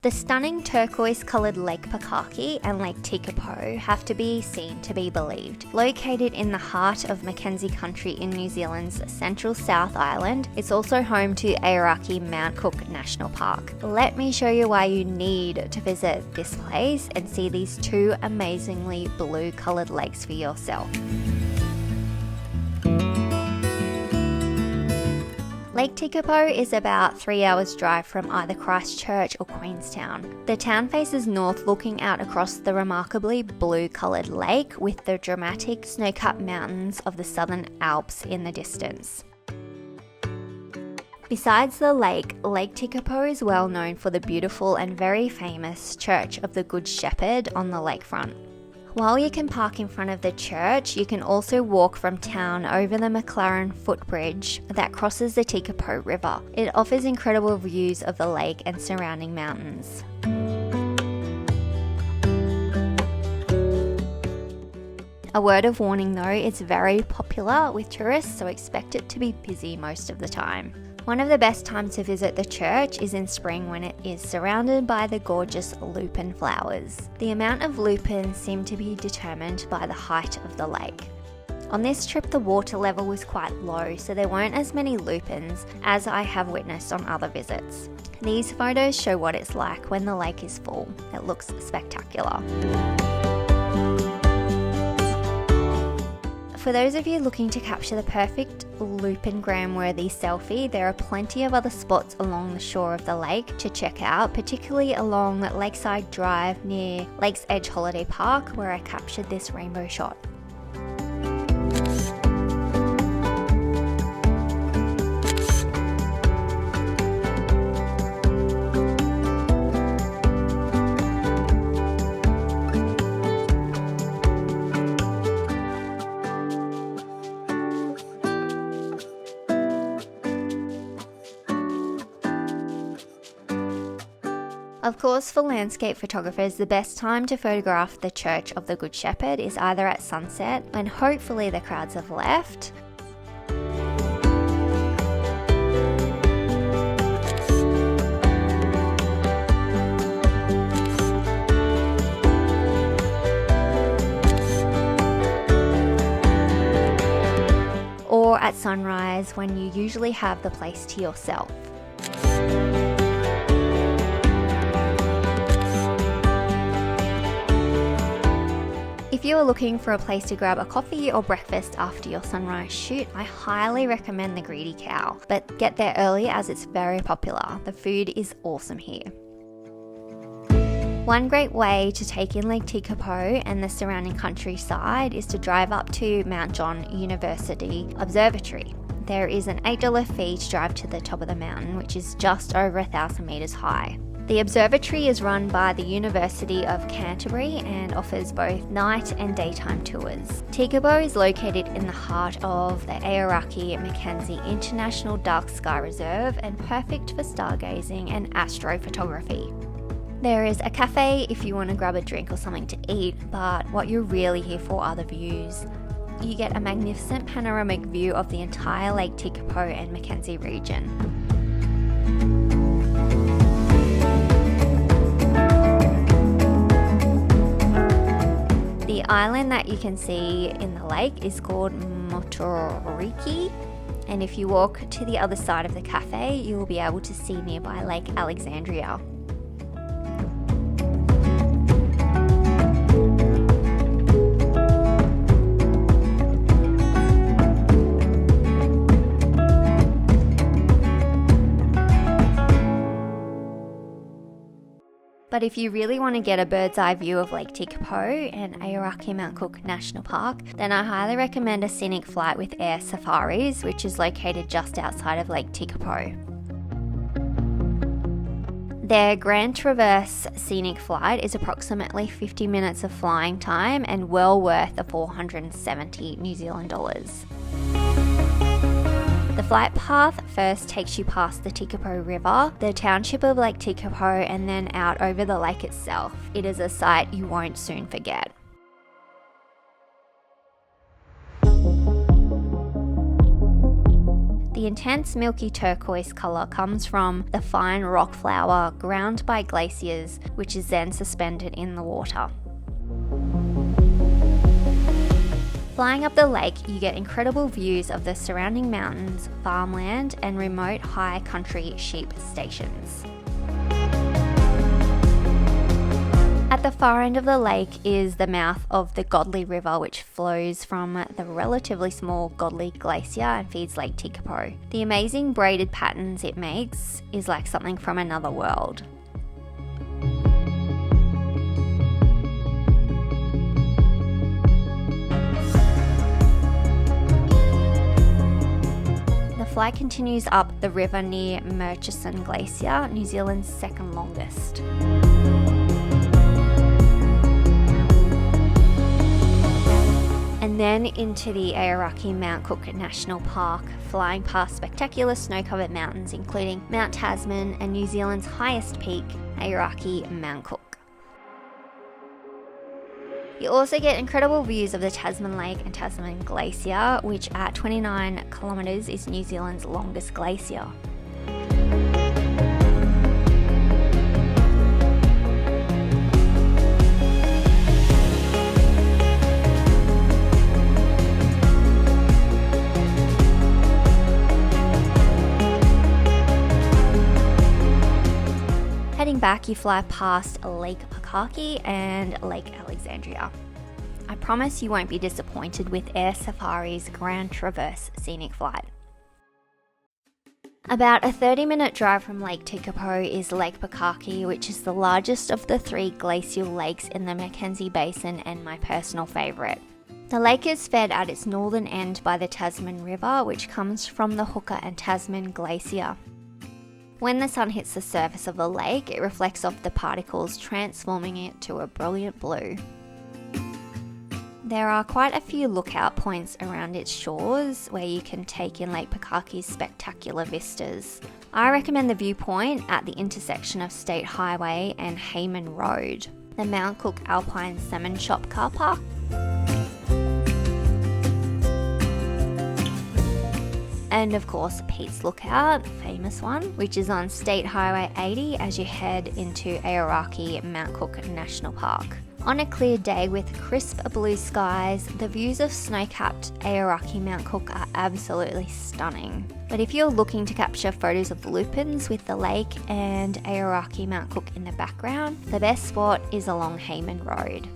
The stunning turquoise-coloured Lake Pukaki and Lake Tekapo have to be seen to be believed. Located in the heart of Mackenzie Country in New Zealand's central South Island, it's also home to Aoraki Mount Cook National Park. Let me show you why you need to visit this place and see these two amazingly blue-coloured lakes for yourself. Lake Tekapo is about 3 hours drive from either Christchurch or Queenstown. The town faces north, looking out across the remarkably blue-coloured lake with the dramatic snow-capped mountains of the Southern Alps in the distance. Besides the lake, Lake Tekapo is well known for the beautiful and very famous Church of the Good Shepherd on the lakefront. While you can park in front of the church, you can also walk from town over the McLaren footbridge that crosses the Tekapo River. It offers incredible views of the lake and surrounding mountains. A word of warning though, it's very popular with tourists, so expect it to be busy most of the time. One of the best times to visit the church is in spring when it is surrounded by the gorgeous lupin flowers. The amount of lupins seem to be determined by the height of the lake. On this trip the water level was quite low, so there weren't as many lupins as I have witnessed on other visits. These photos show what it's like when the lake is full. It looks spectacular. For those of you looking to capture the perfect lupin-gram-worthy selfie, there are plenty of other spots along the shore of the lake to check out, particularly along Lakeside Drive near Lakes Edge Holiday Park, where I captured this rainbow shot. Of course, for landscape photographers, the best time to photograph the Church of the Good Shepherd is either at sunset, when hopefully the crowds have left, or at sunrise when you usually have the place to yourself. If you are looking for a place to grab a coffee or breakfast after your sunrise shoot, I highly recommend the Greedy Cow, but get there early as it's very popular. The food is awesome here. One great way to take in Lake Tekapo and the surrounding countryside is to drive up to Mount John University Observatory. There is an $8 fee to drive to the top of the mountain, which is just over 1,000 metres high. The observatory is run by the University of Canterbury and offers both night and daytime tours. Tekapo is located in the heart of the Aoraki Mackenzie International Dark Sky Reserve and perfect for stargazing and astrophotography. There is a cafe if you want to grab a drink or something to eat, but what you're really here for are the views. You get a magnificent panoramic view of the entire Lake Tekapo and Mackenzie region. The island that you can see in the lake is called Motoriki, and if you walk to the other side of the cafe, you will be able to see nearby Lake Alexandria. But if you really want to get a bird's eye view of Lake Tekapo and Aoraki Mount Cook National Park, then I highly recommend a Scenic Flight with Air Safaris, which is located just outside of Lake Tekapo. Their Grand Traverse Scenic Flight is approximately 50 minutes of flying time and well worth the 470 New Zealand dollars. The flight path first takes you past the Tekapo River, the township of Lake Tekapo, and then out over the lake itself. It is a sight you won't soon forget. The intense milky turquoise colour comes from the fine rock flour ground by glaciers, which is then suspended in the water. Flying up the lake, you get incredible views of the surrounding mountains, farmland, and remote high country sheep stations. At the far end of the lake is the mouth of the Godley River, which flows from the relatively small Godley Glacier and feeds Lake Tekapo. The amazing braided patterns it makes is like something from another world. The flight continues up the river near Murchison Glacier, New Zealand's second longest. And then into the Aoraki Mount Cook National Park, flying past spectacular snow-covered mountains including Mount Tasman and New Zealand's highest peak, Aoraki Mount Cook. You also get incredible views of the Tasman Lake and Tasman Glacier, which at 29 kilometres is New Zealand's longest glacier. Heading back, you fly past Lake Pukaki and Lake Alexandria. I promise you won't be disappointed with Air Safari's Grand Traverse Scenic Flight. About a 30-minute drive from Lake Tekapo is Lake Pukaki, which is the largest of the 3 glacial lakes in the Mackenzie Basin and my personal favourite. The lake is fed at its northern end by the Tasman River, which comes from the Hooker and Tasman Glacier. When the sun hits the surface of the lake, it reflects off the particles, transforming it to a brilliant blue. There are quite a few lookout points around its shores where you can take in Lake Pukaki's spectacular vistas. I recommend the viewpoint at the intersection of State Highway and Hayman Road, the Mount Cook Alpine Salmon Shop car park, and of course Pete's Lookout, famous one, which is on State Highway 80 as you head into Aoraki Mount Cook National Park. On a clear day with crisp blue skies, the views of snow-capped Aoraki Mount Cook are absolutely stunning. But if you're looking to capture photos of lupins with the lake and Aoraki Mount Cook in the background, the best spot is along Hayman Road.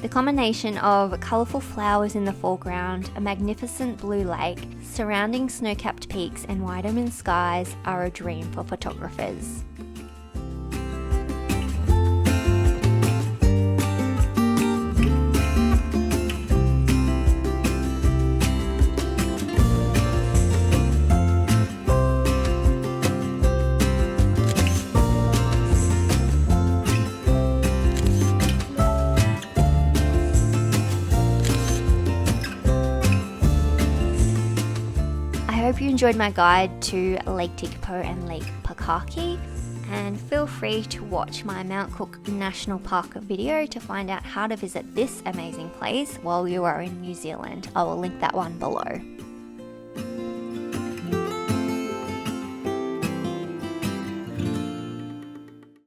The combination of colourful flowers in the foreground, a magnificent blue lake, surrounding snow-capped peaks and wide open skies are a dream for photographers. I hope you enjoyed my guide to Lake Tekapo and Lake Pukaki, and feel free to watch my Mount Cook National Park video to find out how to visit this amazing place while you are in New Zealand. I will link that one below.